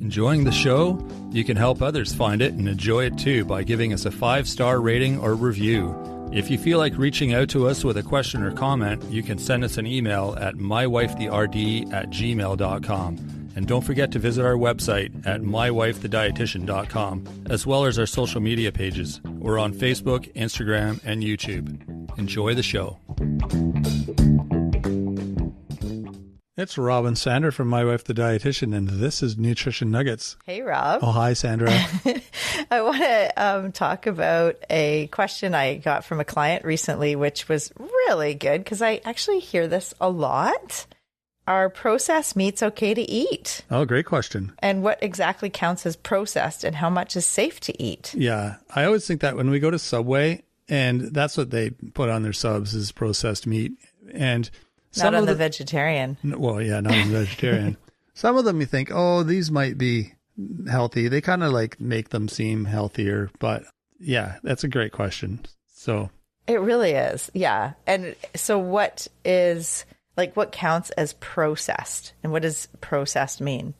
Enjoying the show? You can help others find it and enjoy it too by giving us a 5-star rating or review. If you feel like reaching out to us with a question or comment, you can send us an email at mywifetherd@gmail.com. And don't forget to visit our website at mywifethedietitian.com, as well as our social media pages. We're on Facebook, Instagram, and YouTube. Enjoy the show. It's Rob and Sandra from My Wife the Dietitian, and this is Nutrition Nuggets. Hey, Rob. Oh, hi, Sandra. I want to talk about a question I got from a client recently, which was really good because I actually hear this a lot. Are processed meats okay to eat? Oh, great question. And what exactly counts as processed and how much is safe to eat? Yeah, I always think that when we go to Subway, and that's what they put on their subs is processed meat. And not on the vegetarian. Well, yeah, not on the vegetarian. Some of them you think, oh, these might be healthy. They kind of like make them seem healthier. But yeah, that's a great question. So it really is. Yeah. And so what counts as processed? And what does processed mean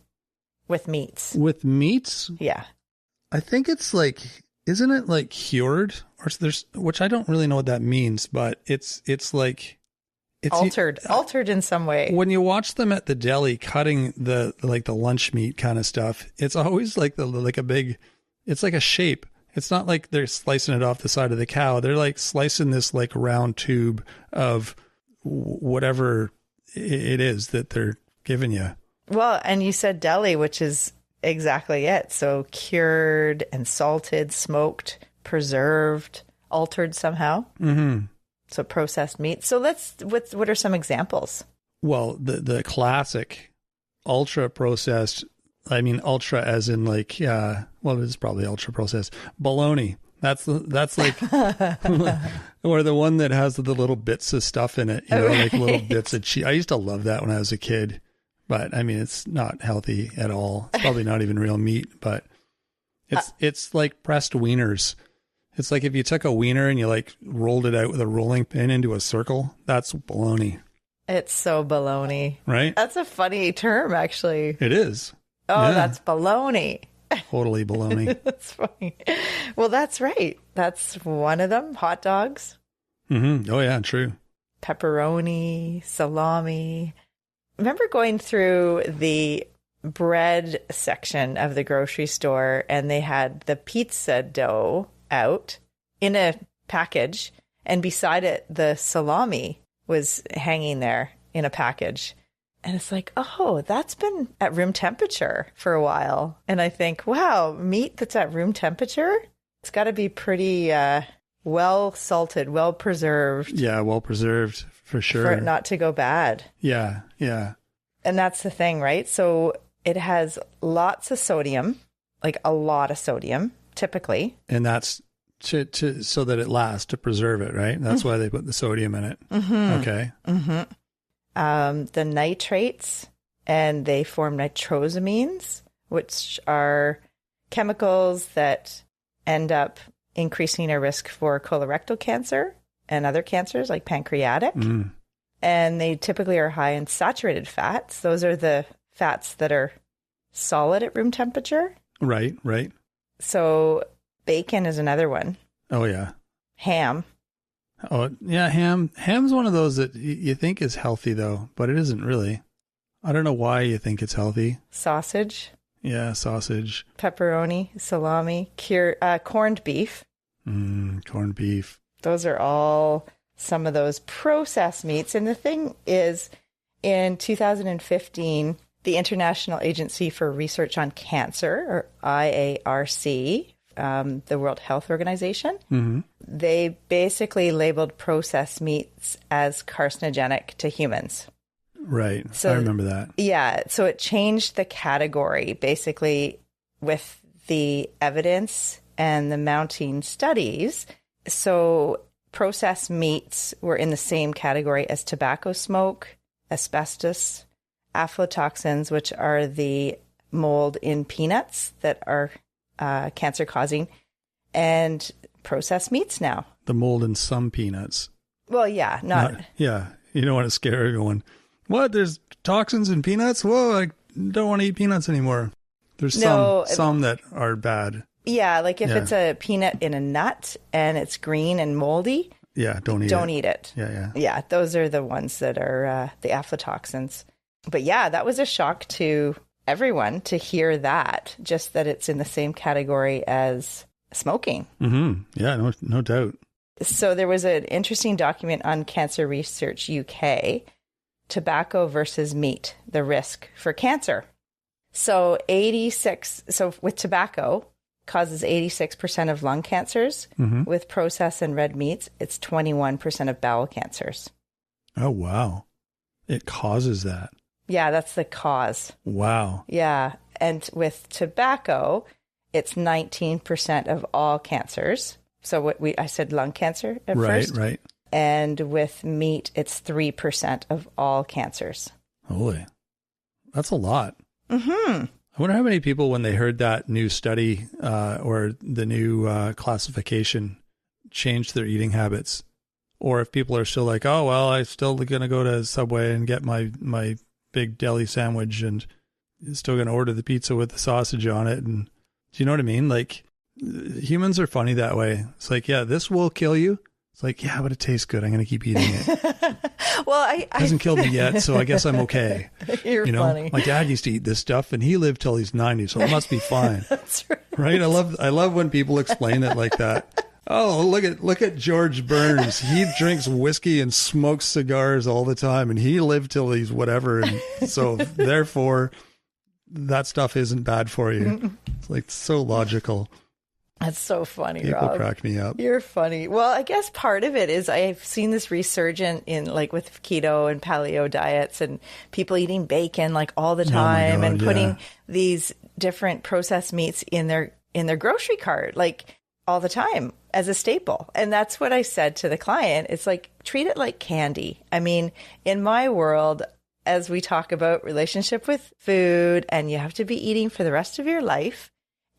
with meats? With meats? Yeah. I think it's like, isn't it like cured? Or there's, which I don't really know what that means, but it's like... It's altered in some way. When you watch them at the deli cutting the lunch meat kind of stuff, it's always like it's like a shape. It's not like they're slicing it off the side of the cow. They're like slicing this like round tube of whatever it is that they're giving you. Well, and you said deli, which is exactly it. So cured and salted, smoked, preserved, altered somehow. Mm-hmm. So processed meat. So what are some examples? Well, the classic ultra processed, I mean, ultra as in like, it's probably ultra processed bologna. That's like, or the one that has the little bits of stuff in it, like little bits of cheese. I used to love that when I was a kid, but I mean, it's not healthy at all. It's probably not even real meat, but it's like pressed wieners. It's like if you took a wiener and you like rolled it out with a rolling pin into a circle, that's bologna. It's so baloney. Right? That's a funny term, actually. It is. Oh, yeah. That's baloney. Totally baloney. That's funny. Well, that's right. That's one of them. Hot dogs. Mm-hmm. Oh, yeah, true. Pepperoni, salami. Remember going through the bread section of the grocery store and they had the pizza dough out in a package, and beside it the salami was hanging there in a package, and it's like, oh, that's been at room temperature for a while. And I think, wow, meat that's at room temperature, it's got to be pretty well salted, well preserved. Yeah, well preserved for sure, for it not to go bad. Yeah. And that's the thing, right? So it has lots of sodium, like a lot of sodium typically, and that's to so that it lasts, to preserve it, right? That's why they put the sodium in it. Mm-hmm. Okay. Mm-hmm. The nitrates, and they form nitrosamines, which are chemicals that end up increasing our risk for colorectal cancer and other cancers like pancreatic. And they typically are high in saturated fats. Those are the fats that are solid at room temperature. Right. So bacon is another one. Oh, yeah. Ham. Oh, yeah, ham. Ham's one of those that you think is healthy, though, but it isn't really. I don't know why you think it's healthy. Sausage. Yeah, sausage. Pepperoni, salami, corned beef. Corned beef. Those are all some of those processed meats. And the thing is, in 2015... the International Agency for Research on Cancer, or IARC, the World Health Organization, they basically labeled processed meats as carcinogenic to humans. Right. So, I remember that. Yeah. So it changed the category basically with the evidence and the mounting studies. So processed meats were in the same category as tobacco smoke, asbestos, aflatoxins, which are the mold in peanuts that are cancer-causing, and processed meats now. The mold in some peanuts. Well, yeah, not yeah. You don't want to scare everyone. What? There's toxins in peanuts? Whoa, I don't want to eat peanuts anymore. There's No, some that are bad. Yeah, like if it's a peanut in a nut and it's green and moldy, Yeah, don't eat it. Yeah. Yeah, those are the ones that are the aflatoxins. But yeah, that was a shock to everyone to hear that, just that it's in the same category as smoking. Mm-hmm. Yeah, no doubt. So there was an interesting document on Cancer Research UK, tobacco versus meat, the risk for cancer. So with tobacco causes 86% of lung cancers. Mm-hmm. With processed and red meats, it's 21% of bowel cancers. Oh, wow. It causes that. Yeah, that's the cause. Wow. Yeah. And with tobacco, it's 19% of all cancers. So I said lung cancer at first. Right. And with meat, it's 3% of all cancers. Holy. That's a lot. Mm-hmm. I wonder how many people, when they heard that new study or the new classification, changed their eating habits. Or if people are still like, oh, well, I'm still going to go to Subway and get my big deli sandwich and still going to order the pizza with the sausage on it. And do you know what I mean? Like, humans are funny that way. It's like, yeah, this will kill you. It's like, yeah, but it tastes good. I'm going to keep eating it. Well, it hasn't killed me yet, so I guess I'm okay. You're funny. My dad used to eat this stuff, and he lived till he's 90, so it must be fine. That's right. Right? I love when people explain it like that. Oh, look at George Burns. He drinks whiskey and smokes cigars all the time, and he lived till he's whatever, and so therefore that stuff isn't bad for you. It's like so logical. That's so funny, People Rob. crack me up. You're funny. Well, I guess part of it is I've seen this resurgence in like with keto and paleo diets and people eating bacon like all the time God, and putting these different processed meats in their grocery cart like all the time as a staple. And that's what I said to the client. It's like, treat it like candy. I mean, in my world, as we talk about relationship with food and you have to be eating for the rest of your life.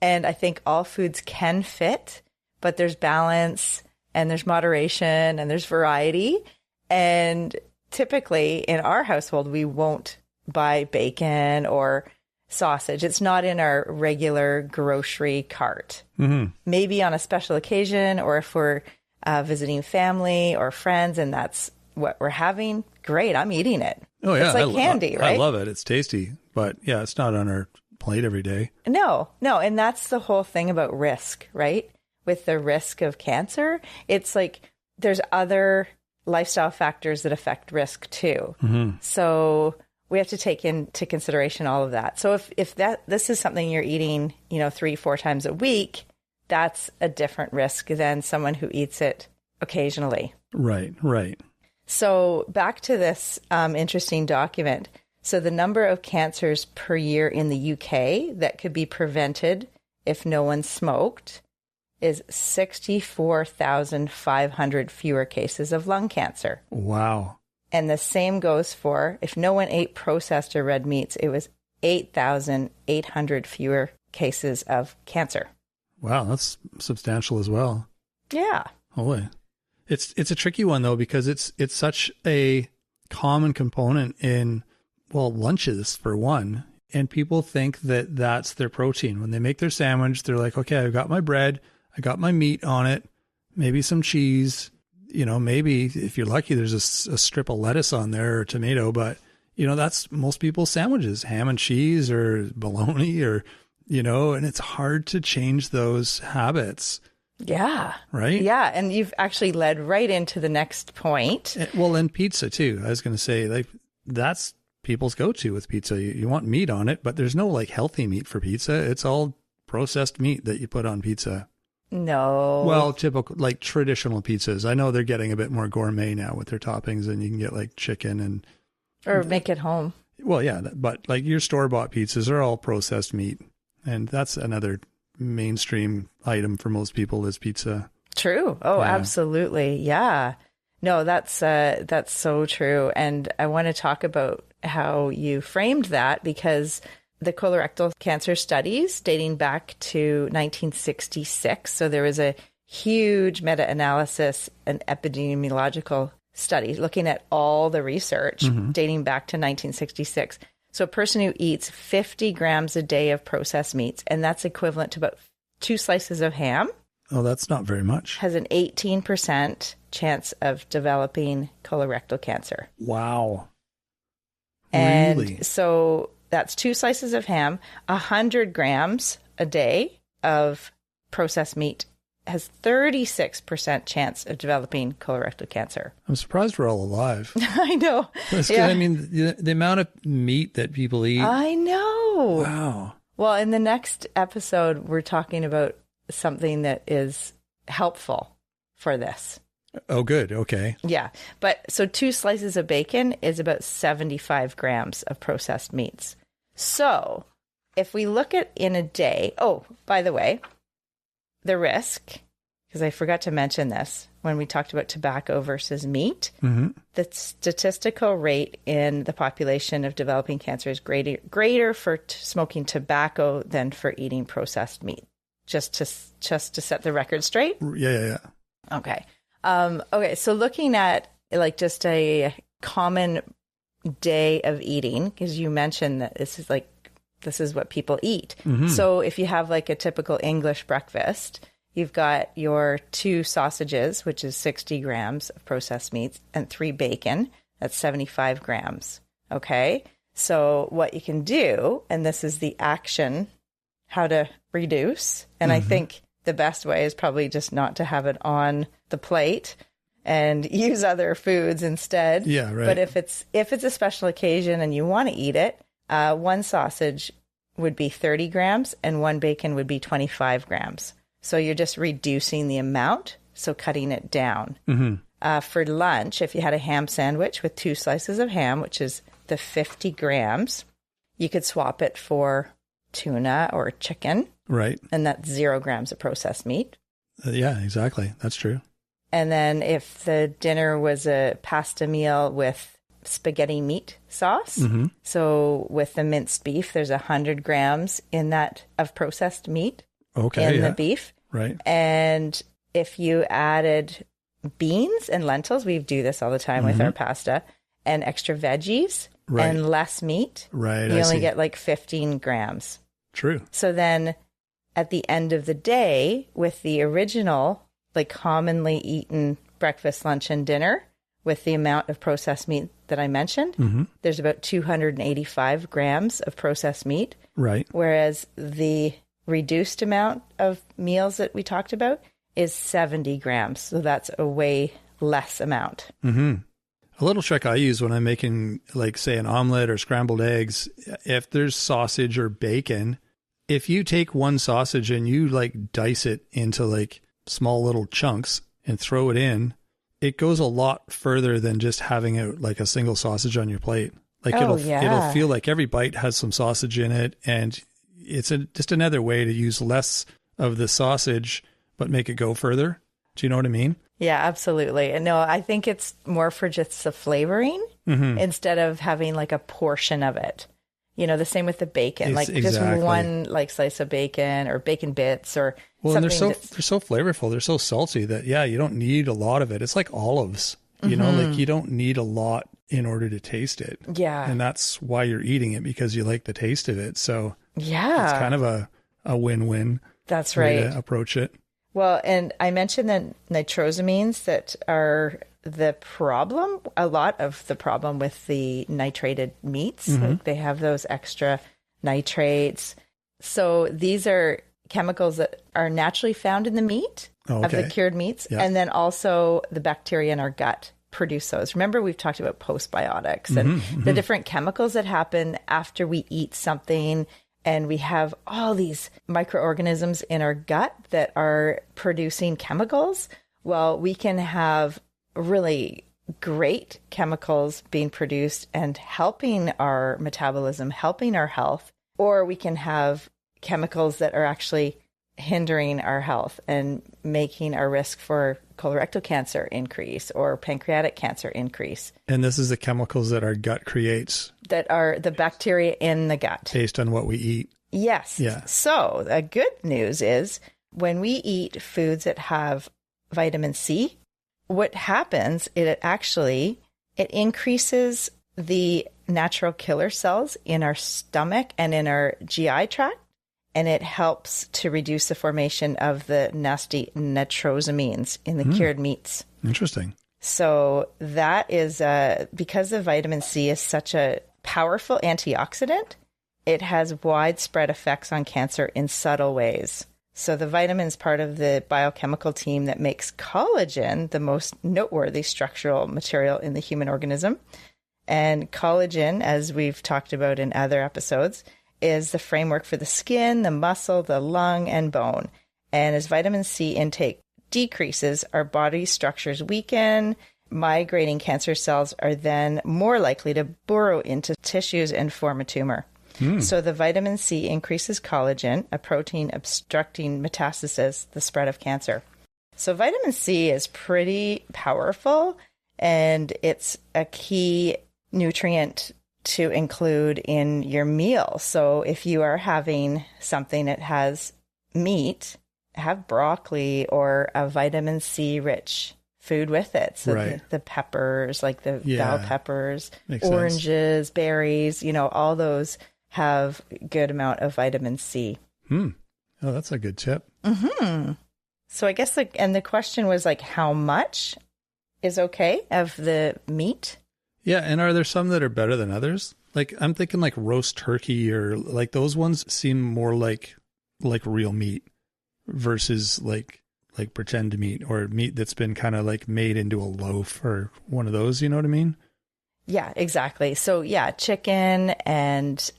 And I think all foods can fit, but there's balance and there's moderation and there's variety. And typically in our household, we won't buy bacon or sausage. It's not in our regular grocery cart. Mm-hmm. Maybe on a special occasion or if we're visiting family or friends and that's what we're having, great, I'm eating it. Oh, yeah. It's like candy, right? I love it. It's tasty. But yeah, it's not on our plate every day. No. And that's the whole thing about risk, right? With the risk of cancer, it's like there's other lifestyle factors that affect risk too. Mm-hmm. So we have to take into consideration all of that. So if this is something you're eating, 3-4 times a week, that's a different risk than someone who eats it occasionally. Right. So back to this interesting document. So the number of cancers per year in the UK that could be prevented if no one smoked is 64,500 fewer cases of lung cancer. Wow. And the same goes for if no one ate processed or red meats, it was 8,800 fewer cases of cancer. Wow, that's substantial as well. Yeah. Holy. It's a tricky one though because it's such a common component in lunches for one, and people think that that's their protein. When they make their sandwich, they're like, okay, I've got my bread, I got my meat on it, maybe some cheese, maybe if you're lucky, there's a strip of lettuce on there or tomato, but that's most people's sandwiches, ham and cheese or bologna or, and it's hard to change those habits. Yeah. Right? Yeah. And you've actually led right into the next point. Well, and pizza too. I was going to say like that's people's go-to with pizza. You want meat on it, but there's no like healthy meat for pizza. It's all processed meat that you put on pizza. No. Well, typical, like traditional pizzas. I know they're getting a bit more gourmet now with their toppings and you can get like chicken or make it home. Well, yeah, but like your store-bought pizzas are all processed meat. And that's another mainstream item for most people is pizza. True. Oh, yeah. Absolutely. Yeah. No, that's so true. And I want to talk about how you framed that because the colorectal cancer studies dating back to 1966. So there was a huge meta-analysis and epidemiological study looking at all the research dating back to 1966. So a person who eats 50 grams a day of processed meats, and that's equivalent to about 2 slices of ham, Oh, that's not very much. has an 18% chance of developing colorectal cancer. Wow. And Really? so that's 2 slices of ham. 100 grams a day of processed meat has 36% chance of developing colorectal cancer. I'm surprised we're all alive. I know. Yeah. I mean, the amount of meat that people eat. I know. Wow. Well, in the next episode, we're talking about something that is helpful for this. Oh, good. Okay. Yeah. But so 2 slices of bacon is about 75 grams of processed meats. So if we look at in a day, oh, by the way, the risk, because I forgot to mention this when we talked about tobacco versus meat, the statistical rate in the population of developing cancer is greater for smoking tobacco than for eating processed meat. Just to set the record straight. Yeah. Okay. Okay. So looking at like just a common day of eating, because you mentioned that this is what people eat. So if you have like a typical English breakfast, you've got your 2 sausages, which is 60 grams of processed meats, and 3 bacon. That's 75 grams. Okay. So what you can do, and this is the action, how to reduce. And I think the best way is probably just not to have it on the plate and use other foods instead. Yeah, right. But if it's a special occasion and you want to eat it, 1 sausage would be 30 grams and 1 bacon would be 25 grams. So you're just reducing the amount, so cutting it down. For lunch, if you had a ham sandwich with 2 slices of ham, which is the 50 grams, you could swap it for tuna or chicken. Right. And that's 0 grams of processed meat. Yeah, exactly. That's true. And then if the dinner was a pasta meal with spaghetti meat sauce, so with the minced beef, there's 100 grams in that of processed meat in the beef. Right. And if you added beans and lentils, we do this all the time with our pasta, and extra veggies and less meat, you only get like 15 grams. True. So then at the end of the day, with the original, like commonly eaten breakfast, lunch, and dinner, with the amount of processed meat that I mentioned, there's about 285 grams of processed meat. Right. Whereas the reduced amount of meals that we talked about is 70 grams. So that's a way less amount. A little trick I use when I'm making, like, say, an omelet or scrambled eggs, if there's sausage or bacon, if you take 1 sausage and you, like, dice it into, like, small little chunks and throw it in, it goes a lot further than just having a single sausage on your plate. Like, it'll feel like every bite has some sausage in it, and it's just another way to use less of the sausage but make it go further. Do you know what I mean? Yeah, absolutely. And no, I think it's more for just the flavoring instead of having like a portion of it. You know, the same with the bacon, just 1 like slice of bacon or bacon bits or something. And they're so flavorful. They're so salty that, you don't need a lot of it. It's like olives, you know, like you don't need a lot in order to taste it. Yeah. And that's why you're eating it, because you like the taste of it. So yeah, it's kind of a win-win. That's way right. to approach it. Well, and I mentioned the nitrosamines that are the problem, a lot of the problem with the nitrated meats. Like they have those extra nitrates. So these are chemicals that are naturally found in the meat of the cured meats. Yeah. And then also the bacteria in our gut produce those. Remember, we've talked about postbiotics and the different chemicals that happen after we eat something. And we have all these microorganisms in our gut that are producing chemicals. Well, we can have really great chemicals being produced and helping our metabolism, helping our health, or we can have chemicals that are actually hindering our health and making our risk for colorectal cancer increase or pancreatic cancer increase. And this is the chemicals that our gut creates. That are the bacteria in the gut. Based on what we eat. Yes. Yeah. So the good news is when we eat foods that have vitamin C, what happens, it increases the natural killer cells in our stomach and in our GI tract, and it helps to reduce the formation of the nasty nitrosamines in the cured meats. Interesting. So that is because the vitamin C is such a powerful antioxidant, it has widespread effects on cancer in subtle ways. So the vitamin is part of the biochemical team that makes collagen the most noteworthy structural material in the human organism. And collagen, as we've talked about in other episodes, is the framework for the skin, the muscle, the lung, and bone. And as vitamin C intake decreases, our body structures weaken. Migrating cancer cells are then more likely to burrow into tissues and form a tumor. So the vitamin C increases collagen, a protein obstructing metastasis, the spread of cancer. So vitamin C is pretty powerful, and it's a key nutrient to include in your meal. So if you are having something that has meat, have broccoli or a vitamin C rich food with it. So the peppers, like the bell peppers, Makes oranges, berries, all those have a good amount of vitamin C. Oh, that's a good tip. So I guess and the question was how much is okay of the meat? Yeah. And are there some that are better than others? Like I'm thinking like roast turkey or like those ones seem more like real meat versus like pretend meat or meat that's been kind of like made into a loaf or one of those, you know what I mean? Yeah, exactly. So chicken and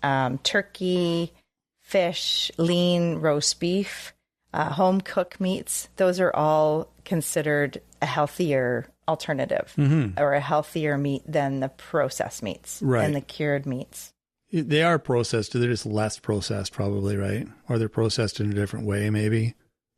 turkey, fish, lean roast beef, home cooked meats, those are all considered a healthier alternative or a healthier meat than the processed meats and the cured meats. They are processed. They're just less processed probably, right? Or they're processed in a different way maybe.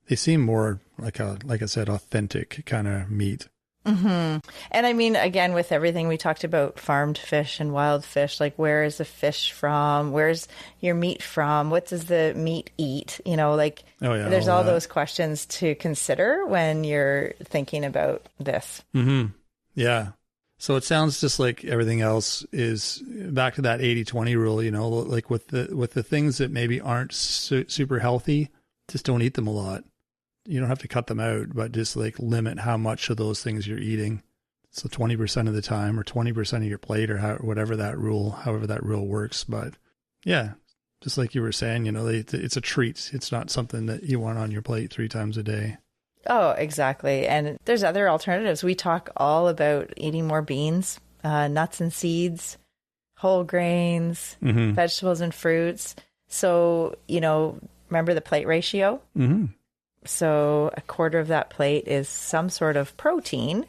They seem more like I said, authentic kind of meat. And I mean, again, with everything we talked about, farmed fish and wild fish, like where is the fish from? Where's your meat from? What does the meat eat? There's all those questions to consider when you're thinking about this. Yeah. So it sounds just like everything else is back to that 80-20 rule, like with the things that maybe aren't super healthy, just don't eat them a lot. You don't have to cut them out, but just like limit how much of those things you're eating. So 20% of the time or 20% of your plate or however that rule works. But yeah, just like you were saying, it's a treat. It's not something that you want on your plate 3 times a day. Oh, exactly. And there's other alternatives. We talk all about eating more beans, nuts and seeds, whole grains, vegetables and fruits. So, remember the plate ratio? So a quarter of that plate is some sort of protein,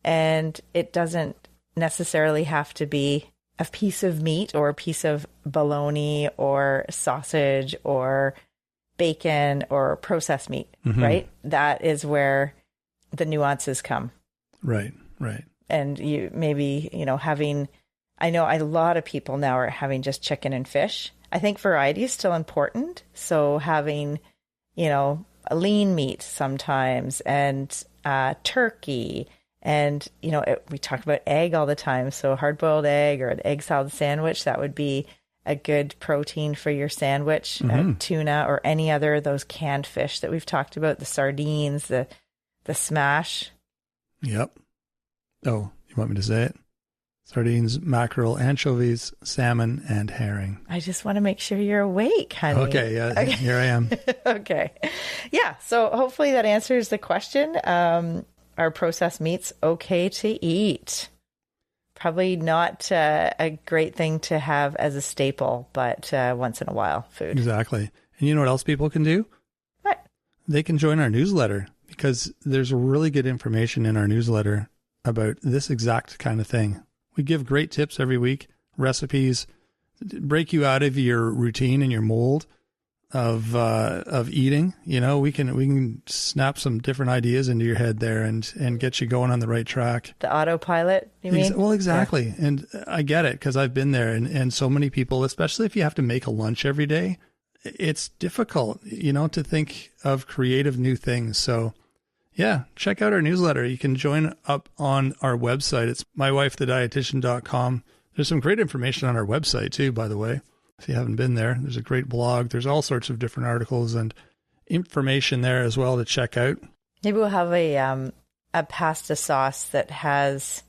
and it doesn't necessarily have to be a piece of meat or a piece of bologna or sausage or bacon or processed meat, right? That is where the nuances come. Right. And you maybe, I know a lot of people now are having just chicken and fish. I think variety is still important. So having, a lean meat sometimes and turkey and, we talk about egg all the time. So hard-boiled egg or an egg salad sandwich, that would be a good protein for your sandwich, tuna or any other of those canned fish that we've talked about, the sardines, the smash. Yep. Oh, you want me to say it? Sardines, mackerel, anchovies, salmon, and herring. I just want to make sure you're awake, honey. Okay, yeah, okay. Here I am. Okay. Yeah, so hopefully that answers the question. Are processed meats okay to eat? Probably not a great thing to have as a staple, but once in a while food. Exactly. And you know what else people can do? What? They can join our newsletter because there's really good information in our newsletter about this exact kind of thing. We give great tips every week, recipes, break you out of your routine and your mold of eating. We can snap some different ideas into your head there and get you going on the right track. The autopilot, you mean? Well, exactly. Yeah. And I get it because I've been there and so many people, especially if you have to make a lunch every day, it's difficult, to think of creative new things. So yeah, check out our newsletter. You can join up on our website. It's mywifethedietitian.com. There's some great information on our website too, by the way. If you haven't been there, there's a great blog. There's all sorts of different articles and information there as well to check out. Maybe we'll have a pasta sauce that has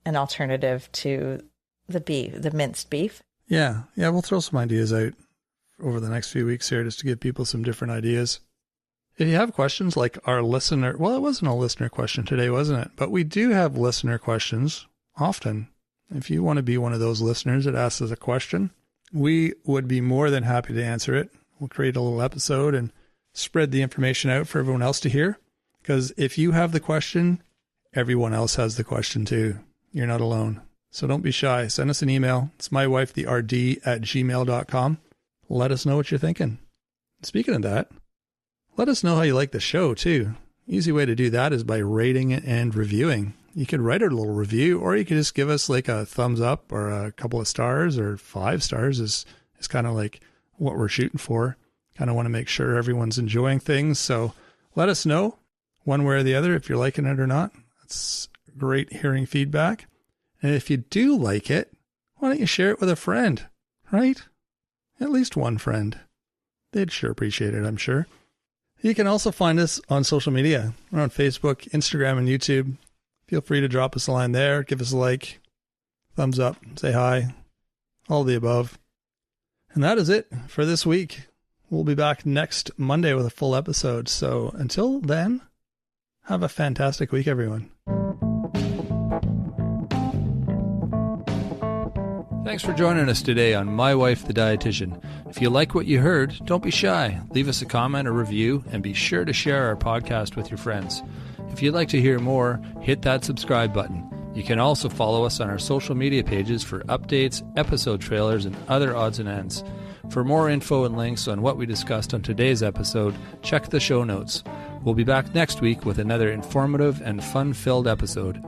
an alternative to the minced beef. Yeah, we'll throw some ideas out over the next few weeks here just to give people some different ideas. If you have questions like our listener, well, it wasn't a listener question today, wasn't it? But we do have listener questions often. If you want to be one of those listeners that asks us a question, we would be more than happy to answer it. We'll create a little episode and spread the information out for everyone else to hear. Because if you have the question, everyone else has the question too. You're not alone. So don't be shy. Send us an email. It's mywifetherd@gmail.com. Let us know what you're thinking. Speaking of that, let us know how you like the show too. Easy way to do that is by rating it and reviewing. You could write a little review, or you could just give us like a thumbs up or a couple of stars, or 5 stars is kind of like what we're shooting for. Kind of want to make sure everyone's enjoying things. So let us know one way or the other if you're liking it or not. It's great hearing feedback. And if you do like it, why don't you share it with a friend, right? At least one friend. They'd sure appreciate it, I'm sure. You can also find us on social media. We're on Facebook, Instagram, and YouTube. Feel free to drop us a line there. Give us a like, thumbs up, say hi, all the above. And that is it for this week. We'll be back next Monday with a full episode. So until then, have a fantastic week, everyone. Thanks for joining us today on My Wife the Dietitian. If you like what you heard, don't be shy. Leave us a comment or review, and be sure to share our podcast with your friends. If you'd like to hear more, hit that subscribe button. You can also follow us on our social media pages for updates, episode trailers, and other odds and ends. For more info and links on what we discussed on today's episode, check the show notes. We'll be back next week with another informative and fun-filled episode.